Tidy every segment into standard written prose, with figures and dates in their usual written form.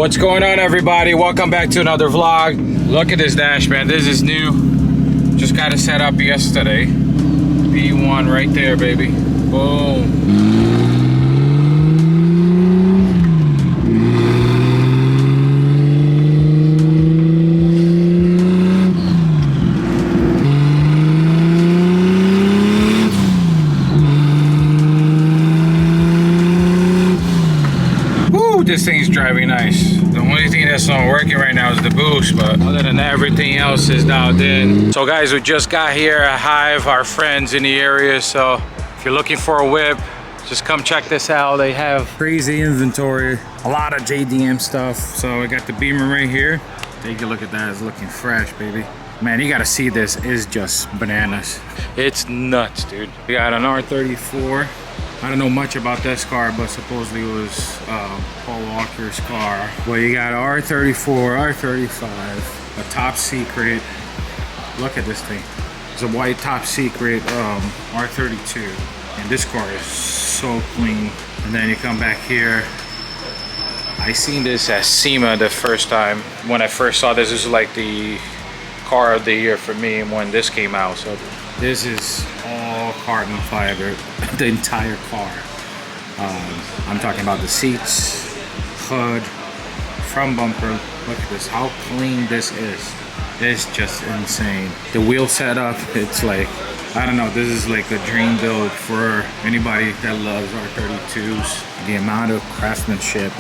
What's going on, everybody? Welcome back to another vlog. Look at this dash, man. This is new. Just got it set up yesterday. B1 right there, baby. Boom. This thing's driving nice. The only thing that's not working right now is the boost, but other than that, everything else is dialed in. So guys, we just got here at Hive, our friends in the area. So if you're looking for a whip, just come check this out. They have crazy inventory, a lot of JDM stuff. So I got the Beamer right here. Take a look at that, it's looking fresh, baby. Man, you gotta see this, it's just bananas. It's nuts, dude. We got an R34. I don't know much about this car, but supposedly it was Paul Walker's car. Well, you got R34, R35, a top secret. Look at this thing. It's a white top secret R32. And this car is so clean. And then you come back here. I seen this at SEMA the first time. When I first saw this, this was like the car of the year for me when this came out. So this is all carbon fiber, the entire car. I'm talking about the seats, hood, front bumper. Look at this, how clean this is. It's just insane. The wheel setup, it's like, I don't know, this is like a dream build for anybody that loves R32s. The amount of craftsmanship.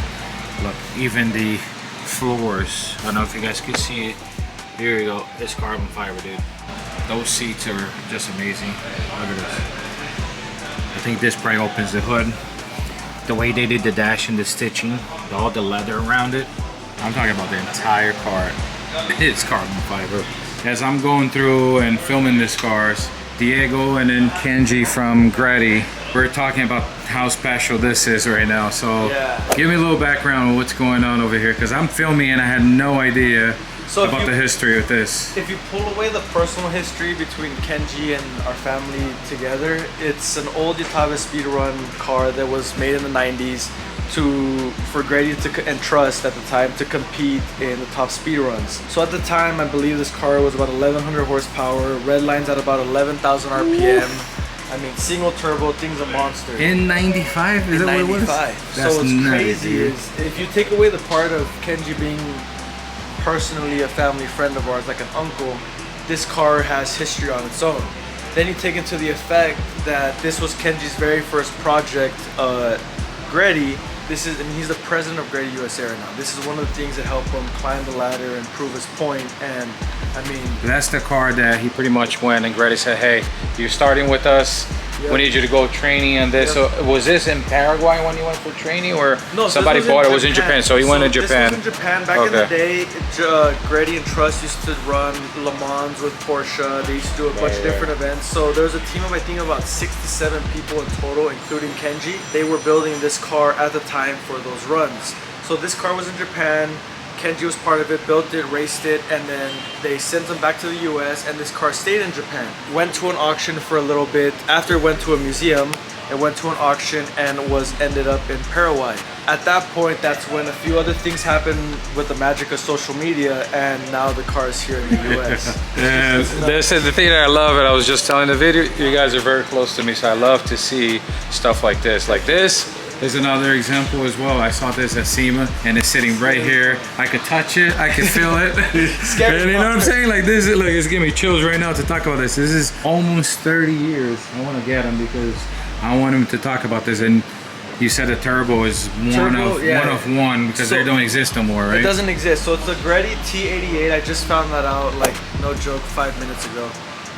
Look, even the floors, I don't know if you guys can see it. Here you go, it's carbon fiber, dude. Those seats are just amazing. Look at this. I think this probably opens the hood. The way they did the dash and the stitching, all the leather around it. I'm talking about the entire car. It's carbon fiber. As I'm going through and filming this cars, Diego and then Kenji from Grady, we're talking about how special this is right now. So give me a little background on what's going on over here, because I'm filming and I had no idea about the history of this. If you pull away the personal history between Kenji and our family together, it's an old Yatava speedrun car that was made in the 90s for Grady and Trust at the time to compete in the top speedruns. So at the time, I believe this car was about 1100 horsepower, red lines at about 11,000 RPM. I mean, single turbo, thing's a monster. In 95? Is that what it was? That's so what's crazy is if you take away the part of Kenji being personally a family friend of ours, like an uncle, this car has history on its own. Then you take into the effect that this was Kenji's very first project, Grady. And he's the president of Grady USA right now. This is one of the things that helped him climb the ladder and prove his point. And I mean, that's the car that he pretty much went and Grady said, hey, you're starting with us. We need you to go training on this. So was this in Paraguay when you went for training, or no, somebody bought it? It was in Japan, so he went to Japan. This was in Japan. Back in the day, Grady and Trust used to run Le Mans with Porsche. They used to do a bunch of different events. So there was a team of, I think, about 6 to 7 people in total, including Kenji. They were building this car at the time for those runs. So this car was in Japan. Kenji was part of it, built it, raced it, and then they sent them back to the US, and this car stayed in Japan. Went to an auction for a little bit. After it went to a museum, it went to an auction and ended up in Paraguay. At that point, that's when a few other things happened with the magic of social media, and now the car is here in the US. And this is the thing that I love, and I was just telling the video, you guys are very close to me, so I love to see stuff like this. Like this is another example as well. I saw this at SEMA and it's sitting right here. I could touch it, I could feel it. And you know what I'm saying? Like this, look, it's giving me chills right now to talk about this. This is almost 30 years. I want to get him because I want him to talk about this. And you said the turbo is one of one because they don't exist anymore, right? It doesn't exist. So it's a Grady T88. I just found that out, like, no joke, 5 minutes ago,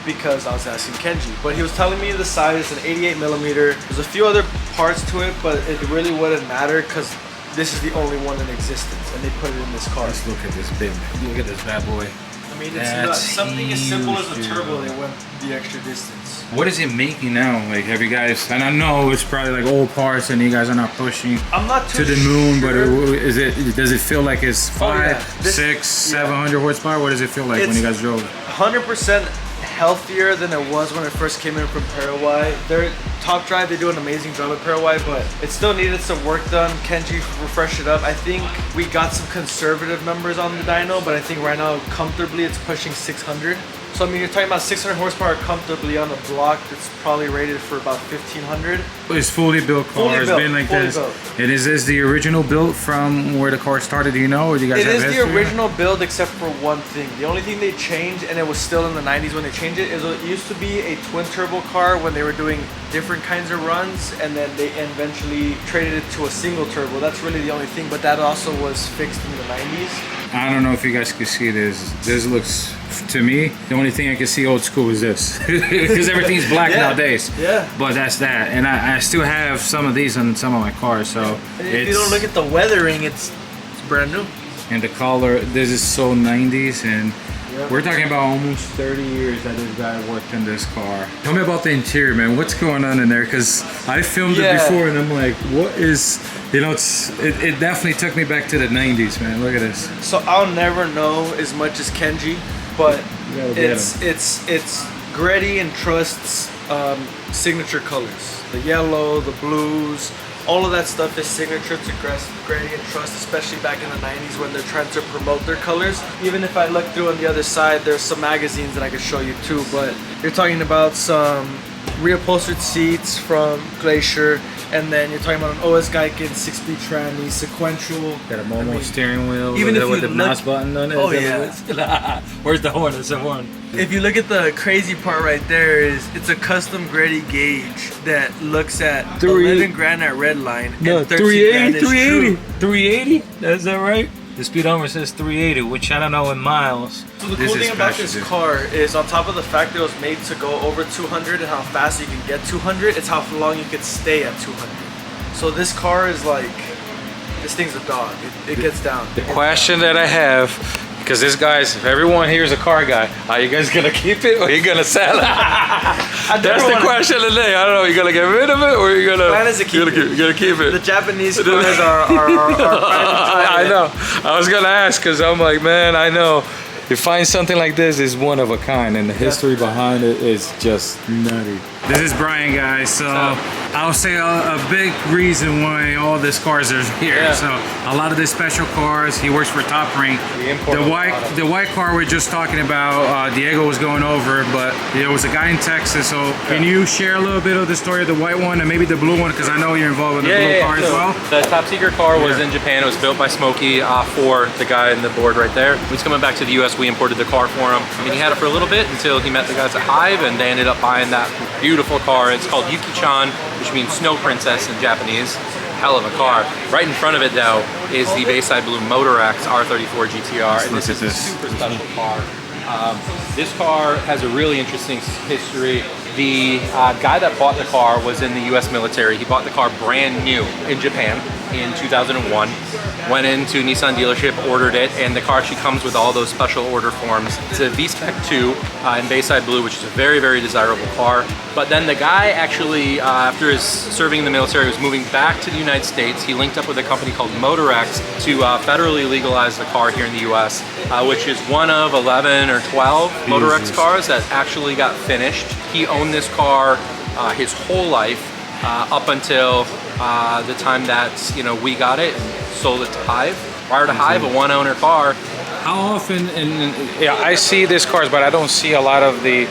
because I was asking Kenji. But he was telling me the size is an 88 millimeter. There's a few other parts to it, but it really wouldn't matter because this is the only one in existence, and they put it in this car. Let's look at this big. Look at this bad boy. I mean, it's something as simple as a turbo. They went the extra distance. What is it making now? Like, have you guys? And I know it's probably like old parts, and you guys are not pushing to the moon. But is it? Does it feel like it's 600, 700 horsepower? What does it feel like when you guys drove? 100% healthier than it was when it first came in from Paraguay. Top Drive, they do an amazing job at Parawhite, but it still needed some work done. Kenji refreshed it up. I think we got some conservative numbers on the dyno, but I think right now comfortably it's pushing 600. So I mean, you're talking about 600 horsepower comfortably on a block that's probably rated for about 1500. It's fully built car. It's been like this. And is this the original build from where the car started? Do you know, or do you guys have history? It is the original build, except for one thing. The only thing they changed, and it was still in the 90s when they changed it, is it used to be a twin turbo car when they were doing different kinds of runs, and then they eventually traded it to a single turbo. That's really the only thing, but that also was fixed in the 90s. I don't know if you guys can see this. This looks, to me, the only thing I can see old school is this. Because everything's black nowadays. Yeah. But that's that. And I still have some of these on some of my cars, so and if you don't look at the weathering, it's brand new. And the color, this is so 90s, and we're talking about almost 30 years that this guy worked in this car. Tell me about the interior, man. What's going on in there? Because I filmed it before, and I'm like, what is... You know, it definitely took me back to the 90s, man. Look at this. So I'll never know as much as Kenji, but it's Greddy and Trust's signature colors. The yellow, the blues, all of that stuff is signature to Greddy and Trust, especially back in the 90s when they're trying to promote their colors. Even if I look through on the other side, there's some magazines that I could show you too, but you're talking about some reupholstered seats from Glacier, and then you're talking about an OS Geiken 6-speed tranny, sequential. Got a Momo steering wheel. Even if with you the mouse button on it. Oh yeah. Where's the horn? There's the horn. If you look at the crazy part right there, is it's a custom Greddy gauge that looks at 11 grand at red line. No, and 13 380. 380. Is that right? The speedometer says 380, which I don't know in miles. So the cool thing about this car is, on top of the fact that it was made to go over 200 and how fast you can get 200, it's how long you could stay at 200. So this car is like, this thing's a dog. It gets down. The question that I have, because this guy's, if everyone here is a car guy, are you guys gonna keep it or are you gonna sell it? That's the question of the day. I don't know, you gonna get rid of it or you gonna, plan is to keep you're gonna keep it? The Japanese cars are I know. I was gonna ask because I'm like, man, I know. You find something like this is one of a kind, and the history behind it is just nutty. This is Brian, guys. So I'll say a big reason why all these cars are here. Yeah. So a lot of the special cars. He works for Top Rank. The white car we're just talking about, Diego was going over, but there was a guy in Texas. So can you share a little bit of the story of the white one and maybe the blue one? Because I know you're involved with the blue car as well. The top secret car was in Japan. It was built by Smokey for the guy in the board right there. When he's coming back to the US, we imported the car for him. I mean, he had it for a little bit until he met the guys at Hive, and they ended up buying that beautiful car. It's called Yuki-chan, which means snow princess in Japanese. Hell of a car. Right in front of it, though, is the Bayside Blue Motor X R34 GTR, and this is a super special car. This car has a really interesting history. The guy that bought the car was in the US military. He bought the car brand new in Japan in 2001. Went into a Nissan dealership, ordered it, and the car actually comes with all those special order forms. It's a V-Spec 2 in Bayside Blue, which is a very, very desirable car. But then the guy actually, after his serving in the military, was moving back to the United States. He linked up with a company called Motorex to federally legalize the car here in the US, which is one of 11 or 12 Motorex cars that actually got finished. He owned this car his whole life up until the time that we got it and sold it to Hive. Prior to Hive, a one-owner car. How often? I see these cars, but I don't see a lot of the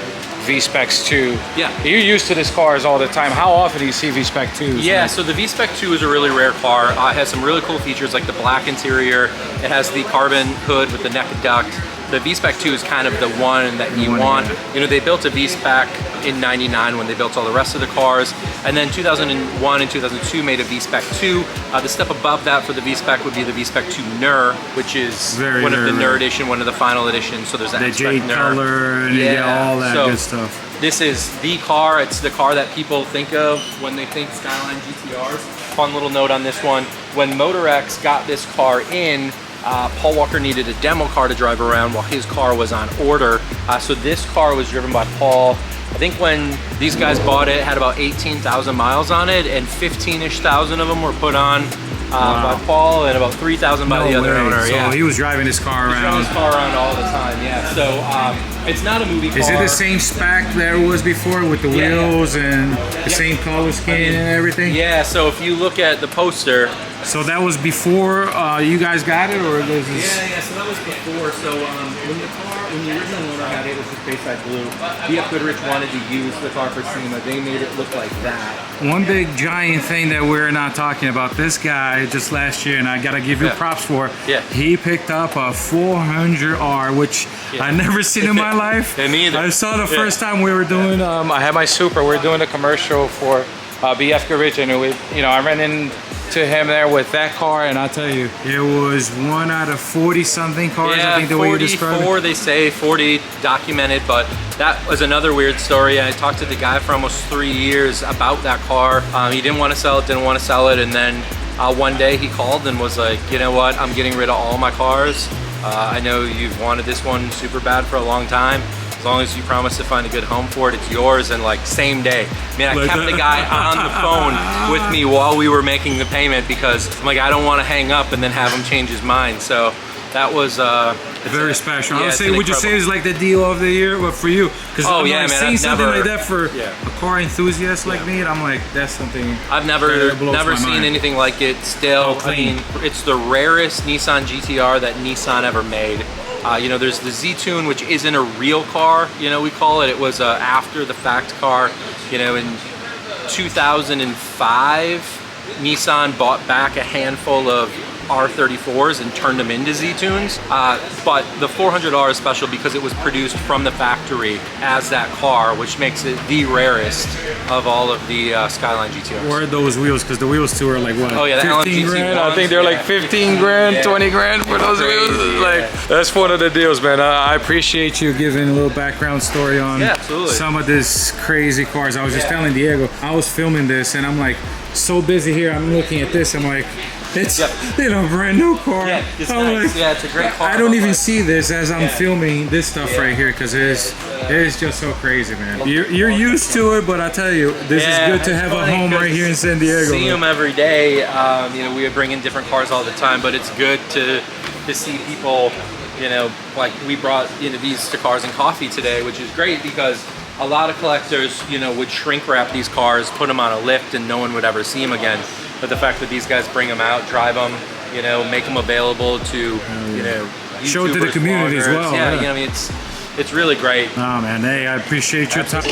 V-Specs 2. Yeah. You're used to these cars all the time. How often do you see V-Spec 2s? Yeah, so the V-Spec 2 is a really rare car. It has some really cool features like the black interior. It has the carbon hood with the naked duct. The V-Spec 2 is kind of the one that you want. They built a V-Spec in '99 when they built all the rest of the cars. And then 2001 and 2002 made a V-Spec 2. The step above that for the V-Spec would be the V-Spec 2 NER, which is one of the NER edition, one of the final editions. So there's that the jade color and all that good stuff. This is the car. It's the car that people think of when they think Skyline GTRs. Fun little note on this one. When Motorex got this car in, Paul Walker needed a demo car to drive around while his car was on order. So this car was driven by Paul. I think when these guys bought it, it had about 18,000 miles on it, and 15-ish thousand of them were put on by Paul, and about 3,000 by the other owner. So he was driving his car around. He was driving his car around all the time, yeah. So It's not a movie car. Is it the same spec that it was before with the wheels and the same color scheme and everything? Yeah, so if you look at the poster. So that was before you guys got it, or this is... Yeah, so that was before. So when the original owner had it, it was just Bayside Blue. BF Goodrich wanted to use the car for SEMA. They made it look like that. One big giant thing that we're not talking about, this guy just last year, and I gotta give you props for, he picked up a 400R, which I never seen in my life. Me neither. I saw the first time we were doing, I had my Supra, we were doing a commercial for BF Goodrich, and I ran into him there with that car, and I'll tell you, it was 1 out of 40 something cars. I think the way you described it. 44, they say, 40 documented, but that was another weird story. I talked to the guy for almost 3 years about that car. He didn't want to sell it, and then one day he called and was like, you know what, I'm getting rid of all my cars. I know you've wanted this one super bad for a long time. As long as you promise to find a good home for it, it's yours. And like same day. I mean, I kept the guy on the phone with me while we were making the payment because I'm like, I don't want to hang up and then have him change his mind. So that was very special. Yeah, I would say, would you say it's like the deal of the year? But for you, because I've seen something like that for a car enthusiast like me, and I'm like, that's something. I've never seen anything like it. Still, I mean, it's the rarest Nissan GTR that Nissan ever made. There's the Z-Tune, which isn't a real car, we call it. It was after the fact car, in 2005, Nissan bought back a handful of R34s and turned them into Z-Tunes. But the 400R is special because it was produced from the factory as that car, which makes it the rarest of all of the Skyline GTRs. Where are those wheels? Because the wheels too are like what? Oh yeah, the 15 grand. I think they're like 15 grand, 20 grand for those wheels. Like that's one of the deals, man. I appreciate you giving a little background story on some of this crazy cars. I was just telling Diego, I was filming this and I'm like so busy here. I'm looking at this. I'm like, it's brand new car. Yeah, it's nice. Like, it's a great car. I don't even see this as I'm filming this stuff right here because it is just so crazy, man. You're used to it, but I tell you, this is good to have a home right here in San Diego. See them every day. We bring in different cars all the time, but it's good to see people. Like we brought these to Cars and Coffee today, which is great because a lot of collectors, would shrink wrap these cars, put them on a lift, and no one would ever see them again. But the fact that these guys bring them out, drive them, make them available to, show it to the community as well. Yeah, it's really great. Oh man, hey, I appreciate your time.